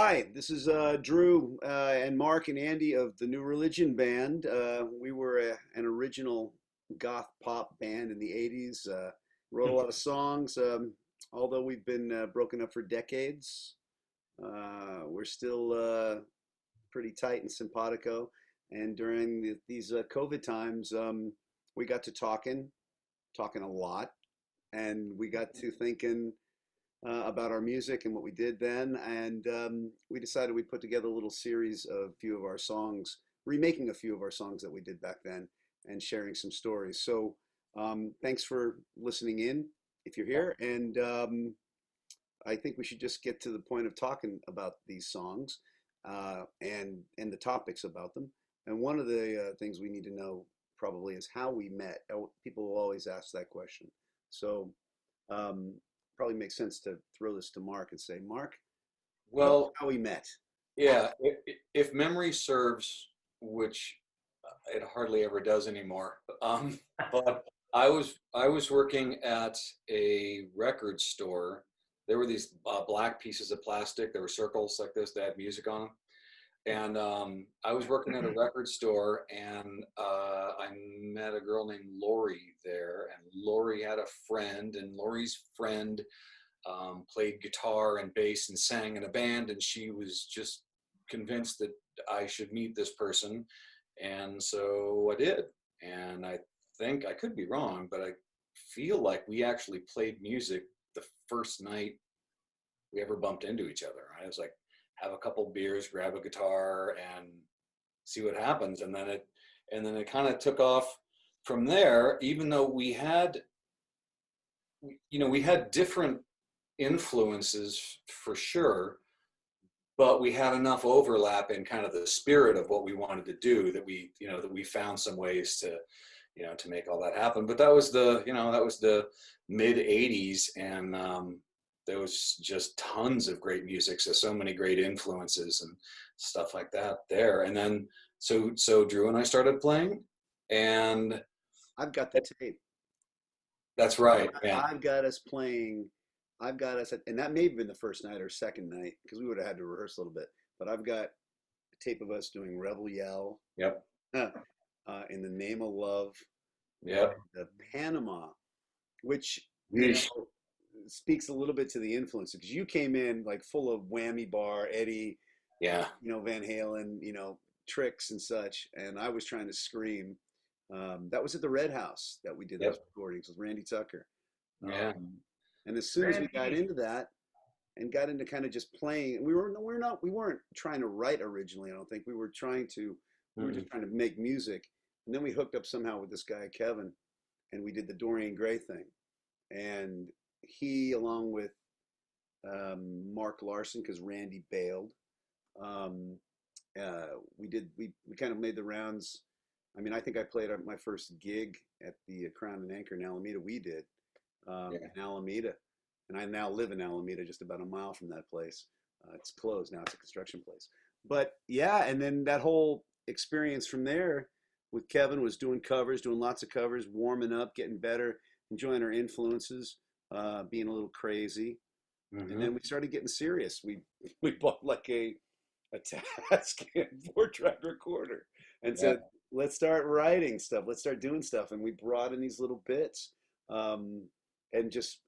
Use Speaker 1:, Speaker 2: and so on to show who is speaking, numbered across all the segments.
Speaker 1: Hi, this is Drew and Mark and Andy of the New Religion Band. We were an original goth pop band in the 80s. Wrote a lot of songs. Although we've been broken up for decades, we're still pretty tight and simpatico. And during these COVID times, we got to talking a lot, and we got to thinking about our music and what we did then. And we decided we'd put together a little series of a few of our songs, remaking a few of our songs that we did back then and sharing some stories. So thanks for listening in if you're here. And I think we should just get to the point of talking about these songs and the topics about them. And one of the things we need to know probably is how we met. People will always ask that question. So probably makes sense to throw this to Mark and say, Mark,
Speaker 2: Well,
Speaker 1: how we met.
Speaker 2: yeah, if memory serves, which it hardly ever does anymore, but I was working at a record store. There were these black pieces of plastic. There were circles like this that had music on them. And I was working at a record store, and I met a girl named Lori there. And Lori had a friend, and Lori's friend played guitar and bass and sang in a band. And she was just convinced that I should meet this person. And so I did. And I think, I could be wrong, but I feel like we actually played music the first night we ever bumped into each other. I was like, have a couple beers, grab a guitar, and see what happens. And then it kind of took off from there. Even though we had different influences for sure, but we had enough overlap in kind of the spirit of what we wanted to do that we found some ways to make all that happen. But that was the mid '80s, and there was just tons of great music, so many great influences and stuff like that there. And then so Drew and I started playing, and
Speaker 1: I've got the tape.
Speaker 2: that's right. Yeah.
Speaker 1: I've got us playing. I've got us, and that may have been the first night or second night because we would have had to rehearse a little bit. But I've got a tape of us doing Rebel Yell,
Speaker 2: Yep.
Speaker 1: In the Name of Love,
Speaker 2: Yep.
Speaker 1: the Panama, which
Speaker 2: Yeesh.
Speaker 1: speaks a little bit to the influence because you came in like full of Whammy Bar, Eddie,
Speaker 2: Yeah.
Speaker 1: Van Halen, tricks and such, and I was trying to scream. That was at the Red House that we did those
Speaker 2: Yep.
Speaker 1: recordings with Randy Tucker.
Speaker 2: Yeah.
Speaker 1: And as soon as we got into that and got into kind of just playing, we weren't trying to write originally. I don't think we were just trying to make music. And then we hooked up somehow with this guy, Kevin, and we did the Dorian Gray thing. And he, along with Mark Larson, because Randy bailed, we kind of made the rounds. I mean, I think I played my first gig at the Crown and Anchor in Alameda. We did in Alameda, and I now live in Alameda, just about a mile from that place. It's closed now; it's a construction place. But yeah, and then that whole experience from there with Kevin was doing lots of covers, warming up, getting better, enjoying our influences, being a little crazy.
Speaker 2: Mm-hmm.
Speaker 1: And then we started getting serious. We bought like a Tascam 4-track recorder and said, let's start writing stuff. Let's start doing stuff. And we brought in these little bits and just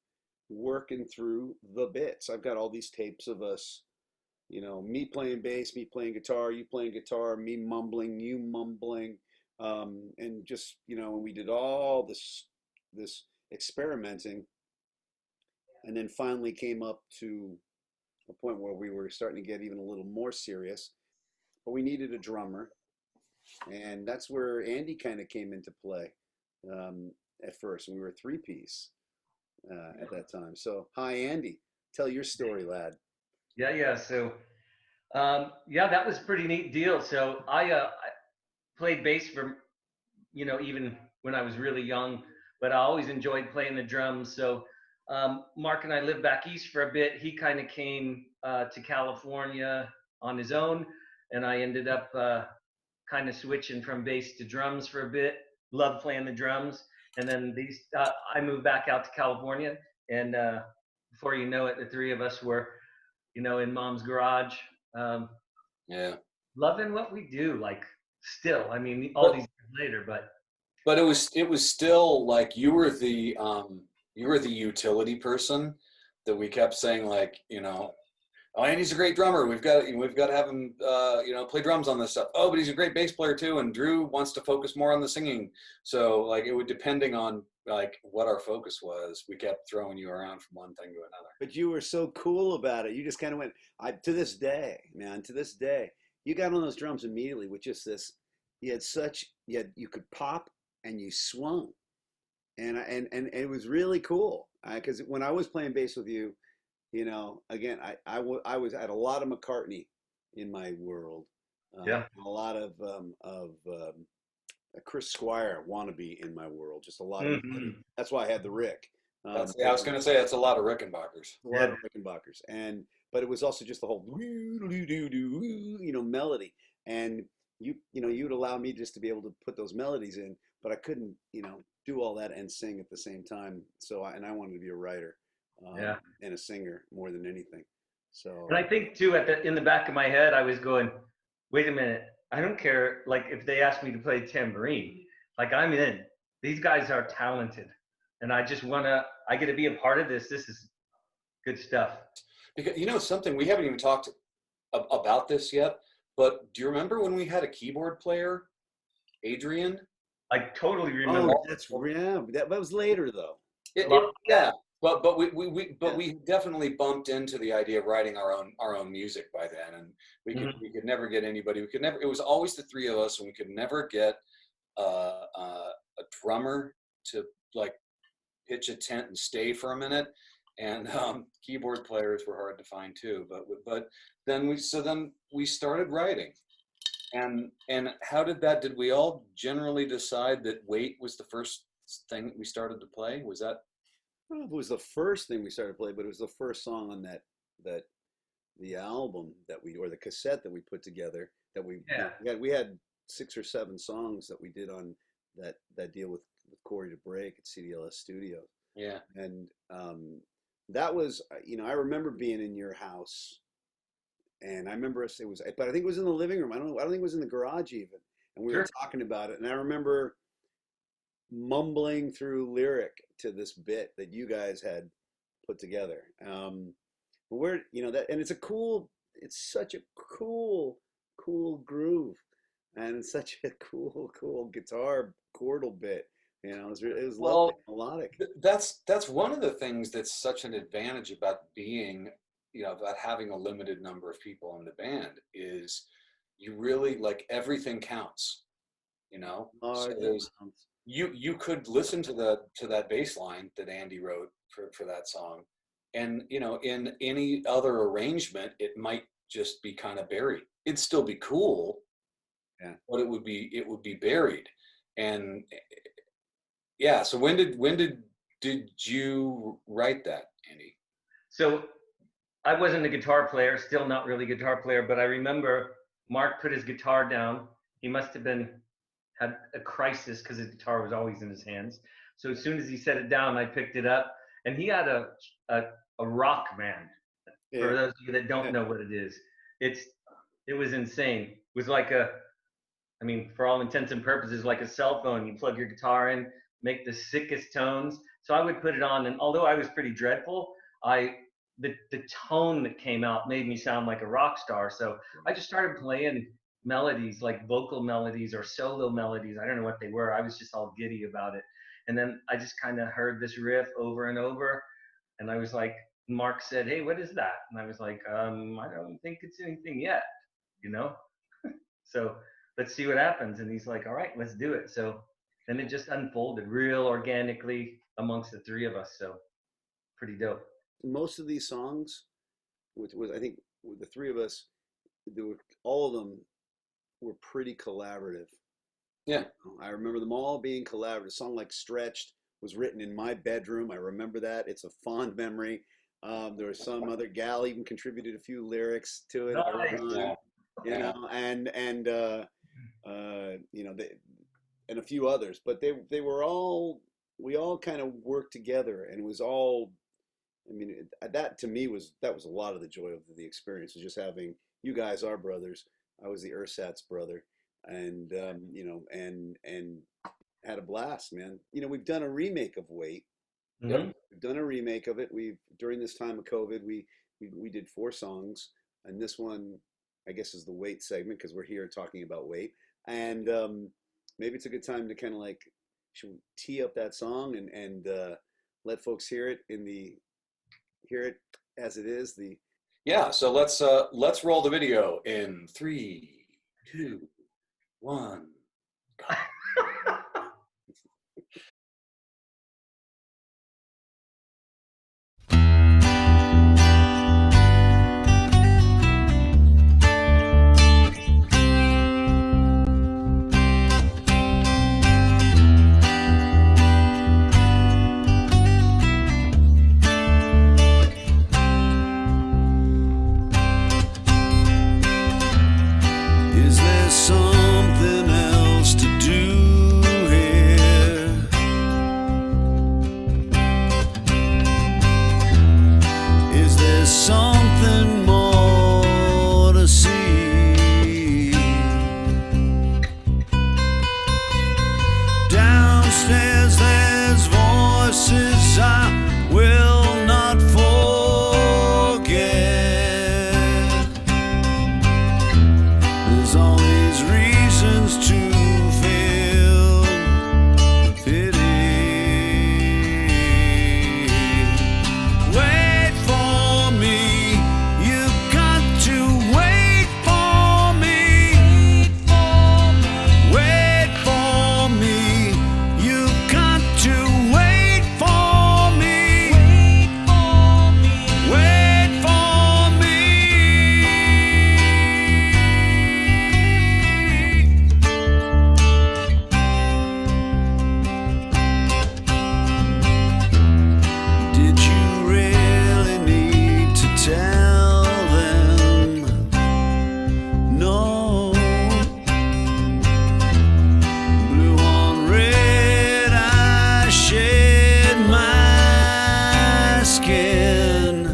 Speaker 1: working through the bits. I've got all these tapes of us, me playing bass, me playing guitar, you playing guitar, me mumbling, you mumbling. And just, we did all this experimenting, and then finally came up to a point where we were starting to get even a little more serious, but we needed a drummer, and that's where Andy kind of came into play at first. And we were a three-piece at that time. So hi, Andy, tell your story, lad.
Speaker 3: Yeah. So that was a pretty neat deal. So I played bass for even when I was really young, but I always enjoyed playing the drums. So Mark and I lived back east for a bit. He kind of came to California on his own, and I ended up kind of switching from bass to drums for a bit. Loved playing the drums, and then I moved back out to California, and before you know it, the three of us were, in Mom's garage Um,
Speaker 2: Yeah.
Speaker 3: Loving what we do, like still. I mean, all
Speaker 2: But
Speaker 3: these years later, but
Speaker 2: it was still like you were the utility person that we kept saying, like, oh, Andy's a great drummer. We've got to have him play drums on this stuff. Oh, but he's a great bass player too, and Drew wants to focus more on the singing. So like it would, depending on like what our focus was, we kept throwing you around from one thing to another.
Speaker 1: But you were so cool about it. You just kind of went, to this day, man, to this day, you got on those drums immediately with just this. You could pop and you swung. And it was really cool. Because when I was playing bass with you, again, I was at a lot of McCartney in my world.
Speaker 3: yeah.
Speaker 1: A lot of Chris Squire wannabe in my world. Just a lot of.
Speaker 3: Hmm.
Speaker 1: That's why I had the Rick.
Speaker 2: I was gonna say that's a lot of Rickenbackers.
Speaker 1: A lot of Rickenbackers, but it was also just the whole melody, and you'd allow me just to be able to put those melodies in, but I couldn't do all that and sing at the same time. So I wanted to be a writer,
Speaker 3: Yeah.
Speaker 1: and a singer more than anything. So
Speaker 3: And I think too, in the back of my head, I was going, wait a minute, I don't care. Like if they asked me to play tambourine, like I'm in. These guys are talented, and I get to be a part of this. This is good stuff.
Speaker 2: Because something we haven't even talked about this yet, but do you remember when we had a keyboard player, Adrian?
Speaker 3: I totally remember.
Speaker 1: that was later though.
Speaker 2: Yeah, but we definitely bumped into the idea of writing our own music by then, and we could never get anybody. It was always the three of us, and we could never get a drummer to like pitch a tent and stay for a minute. And keyboard players were hard to find too. But then we started writing. And how did we all generally decide that Wait was the first thing that we started to play? Was that?
Speaker 1: I don't know if it was the first thing we started to play, but it was the first song on the album or the cassette that we put together that we had 6 or 7 songs that we did on that deal with Corey DeBrake at CDLS Studio.
Speaker 2: Yeah.
Speaker 1: And that was, I remember being in your house, and I remember but I think it was in the living room. I don't think it was in the garage even. And we were talking about it. And I remember mumbling through lyric to this bit that you guys had put together. And it's such a cool groove, and it's such a cool guitar chordal bit. It was lovely, melodic.
Speaker 2: That's one of the things that's such an advantage about being, about having a limited number of people in the band is you really like everything counts. So you could listen to that bass line that Andy wrote for that song, and in any other arrangement it might just be kind of buried. It'd still be cool,
Speaker 1: yeah,
Speaker 2: but it would be buried. And yeah, so when did you write that, Andy?
Speaker 3: So I wasn't a guitar player, still not really a guitar player, but I remember Mark put his guitar down. He must have had a crisis because his guitar was always in his hands. So as soon as he set it down, I picked it up, and he had a rock band. Yeah. For those of you that don't know what it is, it was insane. It was like for all intents and purposes, like a cell phone. You plug your guitar in, make the sickest tones. So I would put it on, and although I was pretty dreadful, the tone that came out made me sound like a rock star. So I just started playing melodies, like vocal melodies or solo melodies. I don't know what they were. I was just all giddy about it. And then I just kind of heard this riff over and over, and I was like, Mark said, "Hey, what is that?" And I was like, I don't think it's anything yet, So let's see what happens. And he's like, all right, let's do it. So then it just unfolded real organically amongst the three of us. So pretty dope.
Speaker 1: Most of these songs, I think with the three of us, all of them were pretty collaborative.
Speaker 2: Yeah.
Speaker 1: I remember them all being collaborative. A song like Stretched was written in my bedroom. I remember that. It's a fond memory. There was some other gal even contributed a few lyrics to it.
Speaker 3: Nice.
Speaker 1: And a few others, but we all kind of worked together, and it was all, that to me was a lot of the joy of the experience, was just having you guys are brothers. I was the Ursat's brother, and and had a blast, man. We've done a remake of Wait.
Speaker 3: Mm-hmm.
Speaker 1: We've done a remake of it. We've during this time of COVID, we did 4 songs, and this one, I guess, is the Wait segment because we're here talking about Wait, and maybe it's a good time to kind of like should we tee up that song and let folks hear it as it is.
Speaker 2: Yeah, so let's roll the video in 3, 2, 1.
Speaker 4: Is there something else to do here? Is there something more to see? Downstairs there's voices I will not forget. There's all these reasons to feel pity. Wait for me, you've got to wait for me. Wait for me, you've got to wait for me. Wait for me. Did you really need to tell them? No. Blue on red, I shed my skin.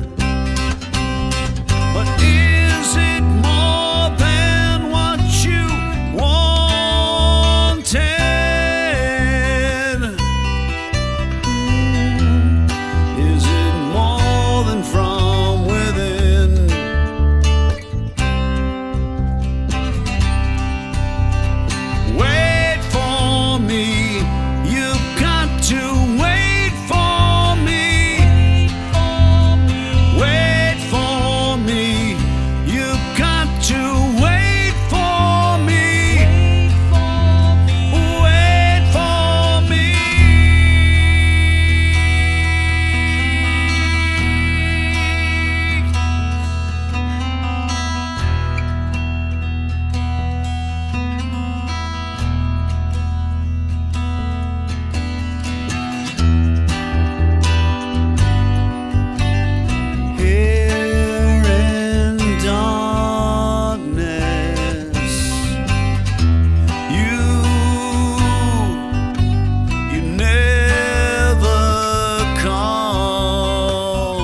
Speaker 4: But is it more than what you wanted? Is it more than from within? Wait for me, you've got to wait for me. Wait for me, you've got to wait for me. Wait for me. Here in darkness, you never call,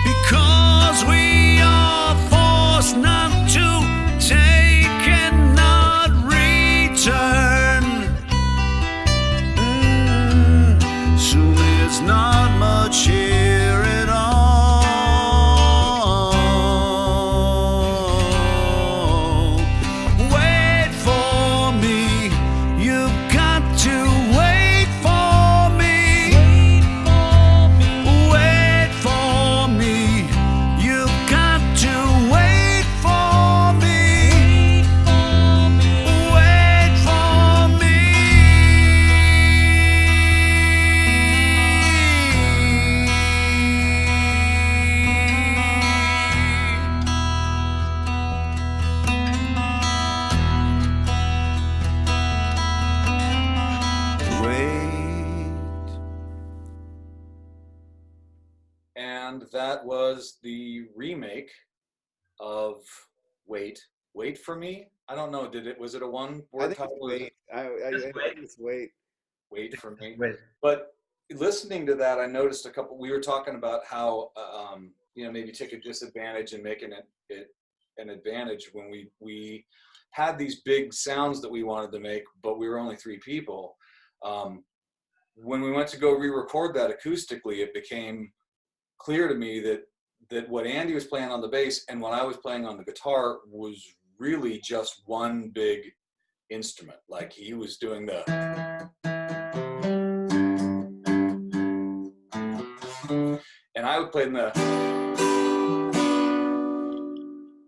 Speaker 4: because we are forced not to take and not return. Soon there's not much here at all. Wait for me, you've got to wait for me. Wait for me, you've got to wait for me. Wait for me. Wait.
Speaker 2: And that was the remake of Wait. Wait for Me? I don't know. Was it a
Speaker 1: I
Speaker 2: one-word
Speaker 1: think it's
Speaker 2: title?
Speaker 1: Wait. I
Speaker 3: Just
Speaker 1: think
Speaker 3: Wait.
Speaker 1: it's Wait.
Speaker 2: Wait for Me.
Speaker 3: Wait.
Speaker 2: But listening to that, I noticed we were talking about how, maybe take a disadvantage and making it an advantage when we had these big sounds that we wanted to make, but we were only 3 people. When we went to go re-record that acoustically, it became clear to me that what Andy was playing on the bass and what I was playing on the guitar was really just one big instrument. Like he was doing the, and I would play in the,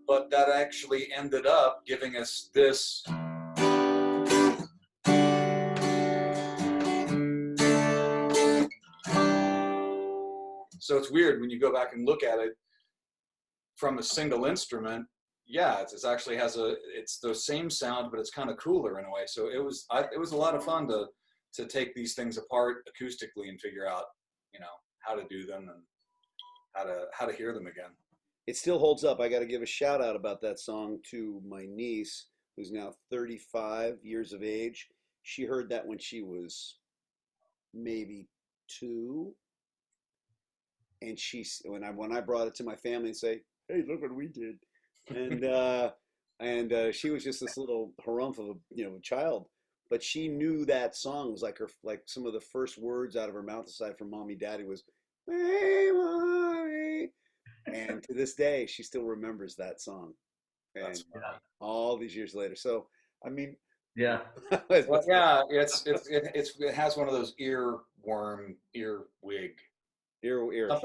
Speaker 2: but that actually ended up giving us this. So it's weird when you go back and look at it from a single instrument. Yeah, it actually has it's the same sound, but it's kind of cooler in a way. So it was a lot of fun to take these things apart acoustically and figure out, how to do them and how to hear them again.
Speaker 1: It still holds up. I got to give a shout out about that song to my niece, who's now 35 years of age. She heard that when she was maybe 2. And when I brought it to my family and say, "Hey, look what we did," and she was just this little harumph of a child, but she knew that song. It was like some of the first words out of her mouth, aside from "Mommy, Daddy," was "Hey, Mommy," and to this day she still remembers that song. And all these years later, so I mean,
Speaker 3: yeah,
Speaker 2: well, yeah, it has one of those earwig.
Speaker 1: Ear. Get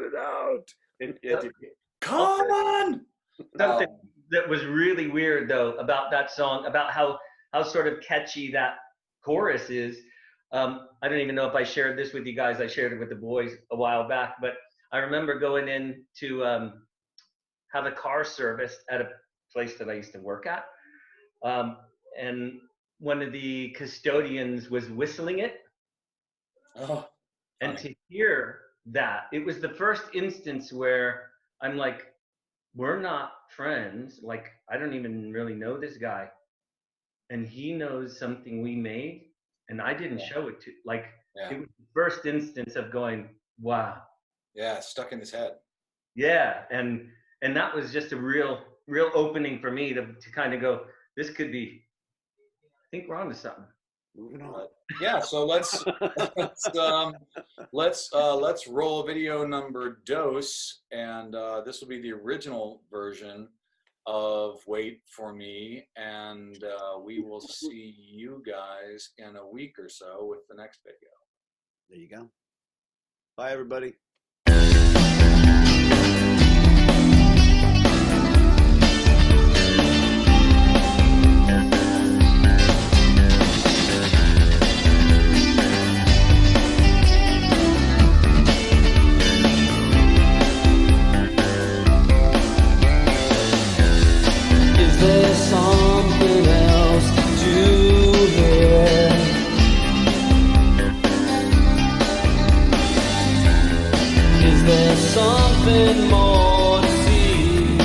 Speaker 1: it out.
Speaker 2: Come on.
Speaker 3: Something that was really weird though about that song, about how sort of catchy that chorus is. I don't even know if I shared this with you guys. I shared it with the boys a while back, but I remember going in to have a car serviced at a place that I used to work at, and one of the custodians was whistling it.
Speaker 2: Oh,
Speaker 3: and to hear that, it was the first instance where I'm like, we're not friends. Like, I don't even really know this guy. And he knows something we made, and I didn't show it to. Like, it was the first instance of going, wow.
Speaker 2: Yeah, it's stuck in his head.
Speaker 3: Yeah, and that was just a real opening for me to kind of go, this could be, I think we're on to something.
Speaker 1: Moving on.
Speaker 2: Yeah, so let's roll video number dos, and this will be the original version of "Wait for Me," and we will see you guys in a week or so with the next video.
Speaker 1: There you go. Bye, everybody.
Speaker 4: Something else to do here. Is there something more to see?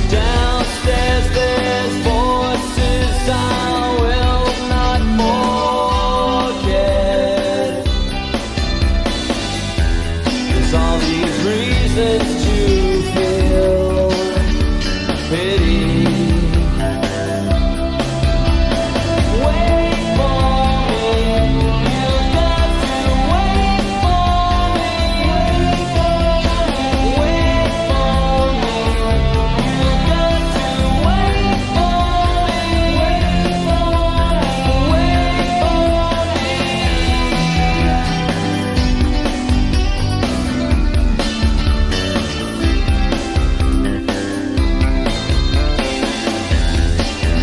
Speaker 4: Downstairs there's voices I will not forget. There's all these reasons to feel pity. Wait for me, you've got to wait for me. Wait for me, you've got to wait for me. Wait for me.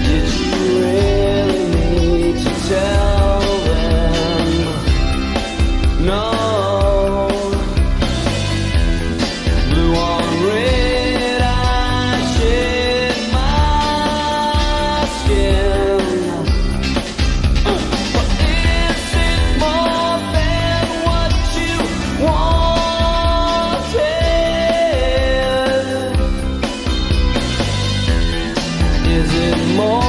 Speaker 4: Did you really need to tell them? No. Blue on red, I shed my skin. But is it more than what you wanted? Is it more?